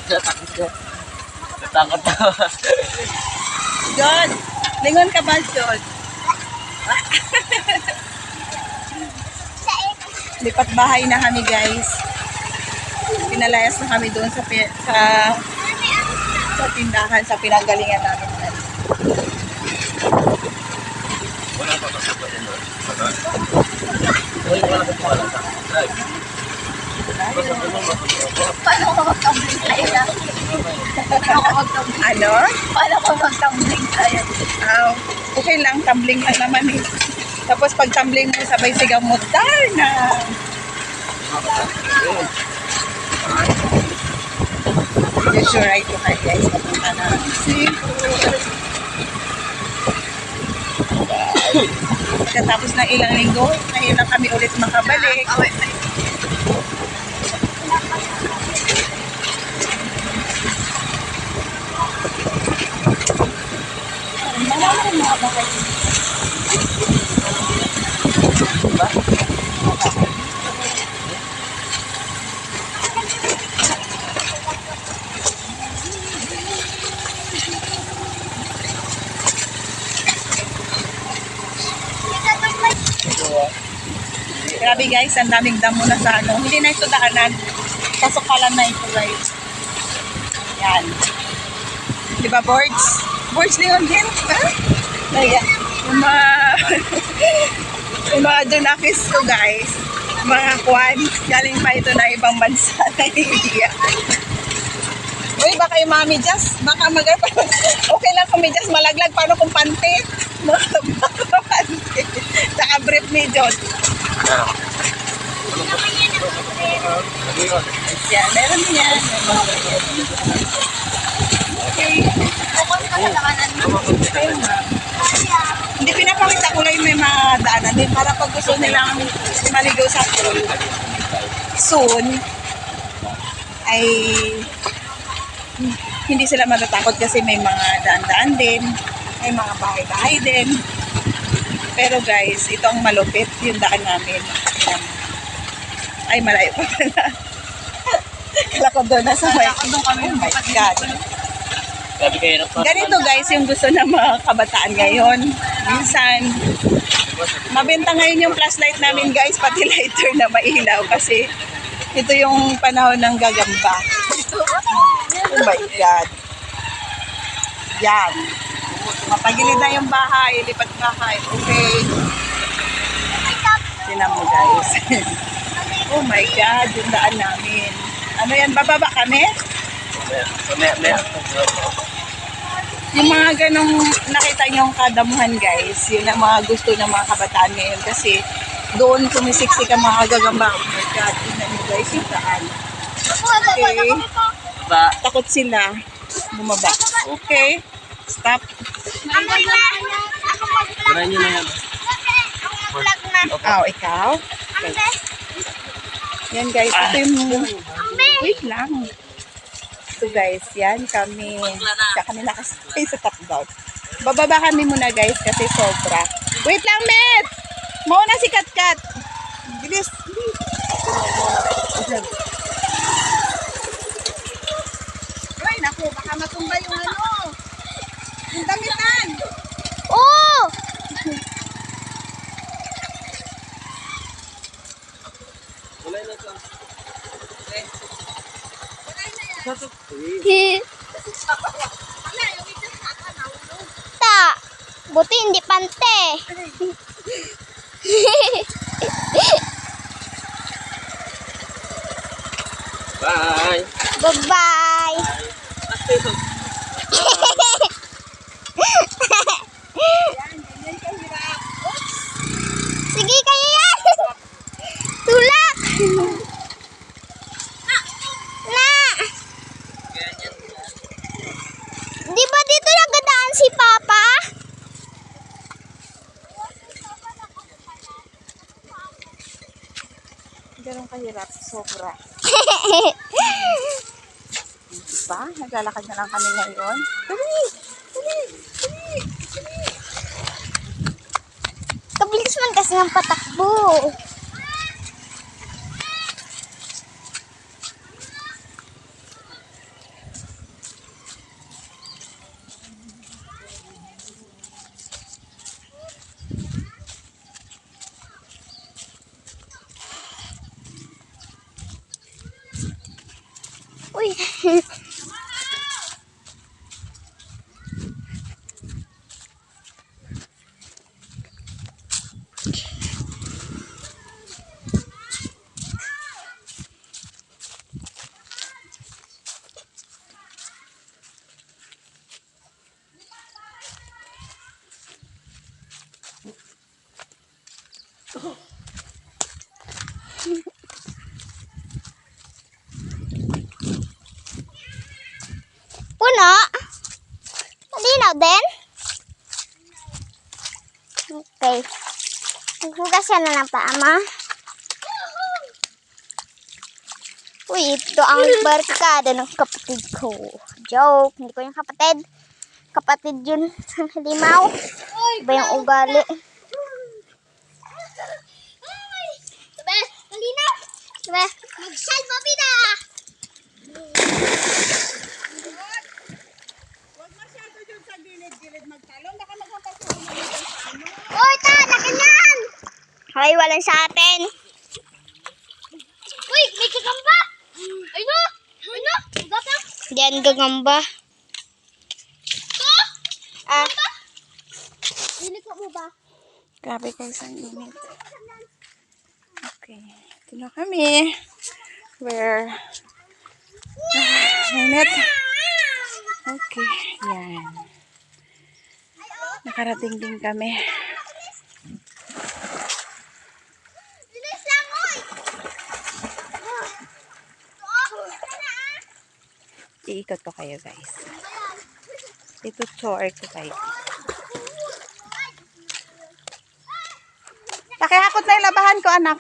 Natakot na. John, lingon ka ba, John? Lipat bahay na kami, guys. Pinalayas na kami doon sa tindahan, sa pinanggalingan namin. Wala pa kasi pa din. Wala pa pala. Paano ko mag-tumbling tayo na? Ano? Paano ko mag-tumbling tayo? Okay lang, tumbling lang naman eh. Tapos pag tumbling mo, sabay sigaw mo, Darna! Just your right to car, guys. Papunta na. Pagkatapos ng ilang linggo, ngayon lang kami ulit makabalik. Grabe guys, ang daming damo na sa ano. Hindi na ito daanan. Kasukalan na ito guys. Yan. Di ba boards? Boards na yun din. Ayan. Yung mga yung mga Junakis ko guys. Mga kwan. Galing pa ito na ibang bansa na India. Uy, baka yung mga medyas. Baka okay lang kung medyas malaglag. Paano kung panty? Baka panty. Saka brief medyo. Yan, meron yan. Okay. Hindi pinapakita ko lang yung may mga daanan din para pag gusto nilang maligaw sa pool soon ay hindi sila matatakot kasi may mga daan-daan din, may mga bahay-bahay din. Pero guys, ito ang malupit yung daan namin. Ay, malayo pa pala. Kala ko doon nasa may... Oh my God. Ganito guys yung gusto ng mga kabataan ngayon. Minsan, mabenta ngayon yung flashlight namin guys, pati lighter na mailaw kasi ito yung panahon ng gagamba. Oh my God. Yan. Mapagilid na yung bahay, lipat bahay. Okay. Tinan mo guys. Oh my God, yung daan namin. Ano yan, bababa kami? Yung mga ganong nakita niyong kadamuhan guys, yun ang mga gusto ng mga kabataan ngayon kasi doon sumisiksik ang mga gagamba. Oh my God, tingnan niyo guys yung daan. Okay. Takot sila bumaba. Okay. Stop. Tirahin nyo na yan. Oh, ikaw? Okay. Yan guys, ito yung... Wait lang. Ito guys, yan kami. Siya kami nakasakay sa top down. Bababa kami muna guys kasi sobra. Wait lang, Met! Mauna si Katkat. Bilis. Ay, naku, baka matumba yung ano. Yung damitan. Oh! Ta, buti hindi pante. Bye! Bye-bye. Sige kayo yan. Tulak. Na. Di ba dito nagadaan si Papa? Ganun kahirap, sobra. Diba? Naglalakad na lang kami ngayon. Kabilis man kasi ng patakbo. Uy. Puno? Malinaw din? Okay. Maghugas ka na ng paa, ma. Uy, ito ang barkada ng kapatid ko. Joke, hindi ko yung kapatid. Kapatid yun. Halimaw. Iba yung ugali. Sabi, malinaw. Sabi, mag-salva bida. Huwag masyado dyan sa gilid-gilid magtalong. Baka maghampas na umalis sa ano. Uy, ta, laki yan. Hoy, walang sa atin. Uy, may gagamba. Ano? Ano? Gagamba? Diyan gagamba. Ah. Niliko mo ba? Grabe guys, ang init. Okay, ito na kami. Where? Init. Okay, yan. Nakarating din kami. Bilis lang, oy. Iikot ko kayo guys. Itutour ko kayo. Pakihakot na yung labahan ko, anak.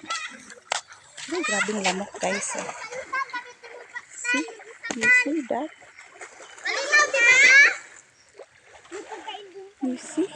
Ay, grabing lamok guys. See? You see that? Malinaw, di ba? You see?